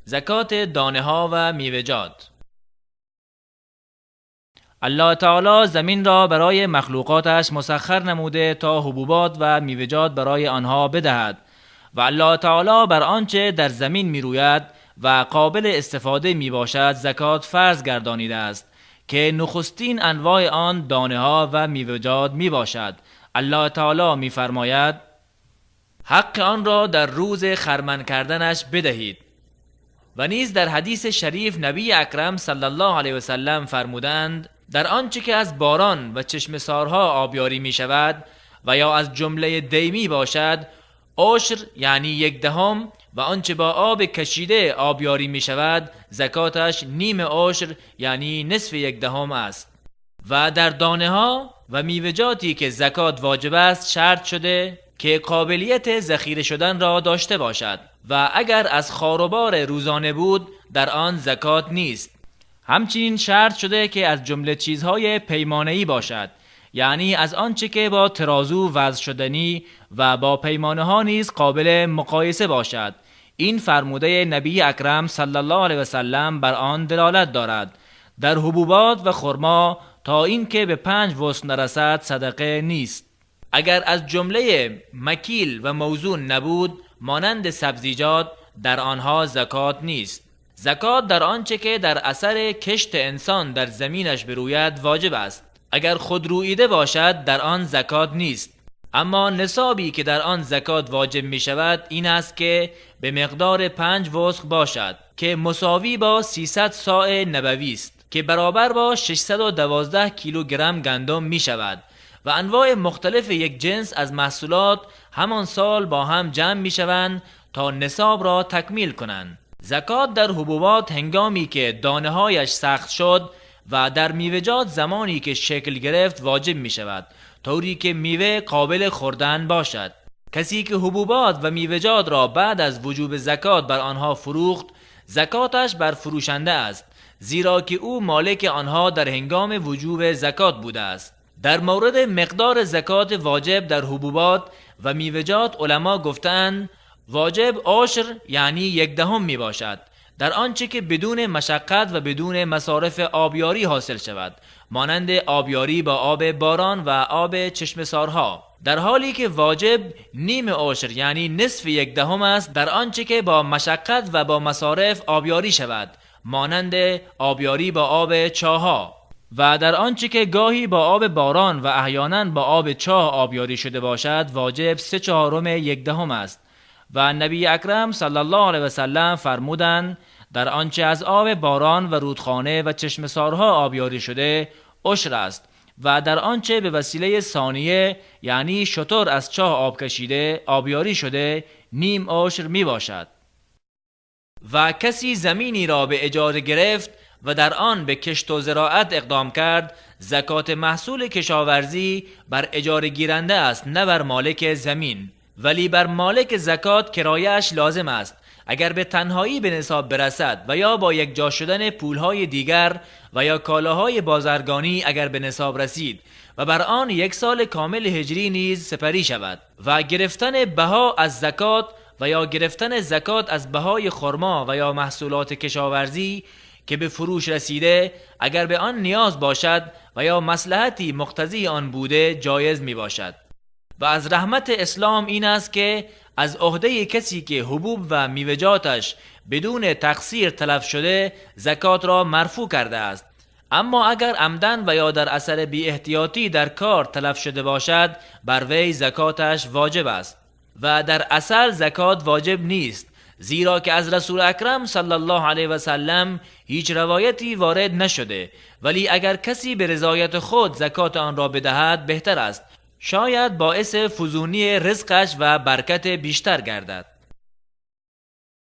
زکات دانه ها و میوه‌جات. الله تعالی زمین را برای مخلوقاتش مسخر نموده تا حبوبات و میوه‌جات برای آنها بدهد و الله تعالی بر آنچه در زمین میروید و قابل استفاده می باشد زکات فرض گردانیده است که نخستین انواع آن دانه ها و میوه‌جات می باشد. الله تعالی می فرماید حق آن را در روز خرمن کردنش بدهید. و نیز در حدیث شریف نبی اکرم صلی الله علیه و سلم فرمودند در آنچه که از باران و چشمه سارها آبیاری می شود و یا از جمله دیمی باشد عشر یعنی 1/10 و آنچه با آب کشیده آبیاری می شود زکاتش نیم عشر یعنی نصف 1/10 است. و در دانه ها و میوه‌جاتی که زکات واجب است شرط شده که قابلیت ذخیره شدن را داشته باشد و اگر از خاروبار روزانه بود در آن زکات نیست. همچنین شرط شده که از جمله چیزهای پیمانه‌ای باشد، یعنی از آنچه که با ترازو وزن شدنی و با پیمانه ها نیز قابل مقایسه باشد. این فرموده نبی اکرم صلی الله علیه و سلم بر آن دلالت دارد. در حبوبات و خرما تا این که به 5 وسق نرسد صدقه نیست. اگر از جمله مکیل و موزون نبود مانند سبزیجات در آنها زکات نیست. زکات در آنچه که در اثر کشت انسان در زمینش بروید واجب است. اگر خود رویده باشد در آن زکات نیست. اما نصابی که در آن زکات واجب می شود این است که به مقدار 5 وسق باشد که مساوی با 300 صاع نبوی است که برابر با 612 کیلوگرم گندم می شود و انواع مختلف یک جنس از محصولات همان سال با هم جمع می شوند تا نصاب را تکمیل کنند. زکات در حبوبات هنگامی که دانه هایش سخت شد و در میوه‌جات زمانی که شکل گرفت واجب می شود طوری که میوه قابل خوردن باشد. کسی که حبوبات و میوه‌جات را بعد از وجوب زکات بر آنها فروخت زکاتش بر فروشنده است زیرا که او مالک آنها در هنگام وجوب زکات بوده است. در مورد مقدار زکات واجب در حبوبات و میوه‌جات علما گفتند واجب عشر یعنی 1/10 می باشد در آنچه که بدون مشقت و بدون مصارف آبیاری حاصل شود مانند آبیاری با آب باران و آب چشمه سارها، در حالی که واجب نیم عشر یعنی نصف 1/10 است در آنچه که با مشقت و با مصارف آبیاری شود مانند آبیاری با آب چاها و در آنچه که گاهی با آب باران و احیانا با آب چاه آبیاری شده باشد واجب 3/4 1/10 است. و نبی اکرم صلی الله علیه و سلم فرمودند در آنچه از آب باران و رودخانه و چشمه سارها آبیاری شده عشر است و در آنچه به وسیله ثانیه یعنی شتر از چاه آب کشیده آبیاری شده نیم عشر می باشد. و کسی زمینی را به اجاره گرفت و در آن به کشت و زراعت اقدام کرد زکات محصول کشاورزی بر اجاره گیرنده است نه بر مالک زمین، ولی بر مالک زکات کرایه‌اش لازم است اگر به تنهایی به نصاب برسد و یا با یک جا شدن پولهای دیگر و یا کالاهای بازرگانی اگر به نصاب رسید و بر آن 1 سال کامل هجری نیز سپری شود و گرفتن بها از زکات و یا گرفتن زکات از بهای خرما و یا محصولات کشاورزی که به فروش رسیده اگر به آن نیاز باشد و یا مصلحتی مقتضی آن بوده جایز می باشد. و از رحمت اسلام این است که از عهده کسی که حبوب و میوه‌جاتش بدون تقصیر تلف شده زکات را مرفوع کرده است. اما اگر عمدن و یا در اثر بی احتیاطی در کار تلف شده باشد بر وی زکاتش واجب است و در اصل زکات واجب نیست زیرا که از رسول اکرم صلی الله علیه و سلم هیچ روایتی وارد نشده، ولی اگر کسی به رضایت خود زکات آن را بدهد بهتر است، شاید باعث فزونی رزقش و برکت بیشتر گردد.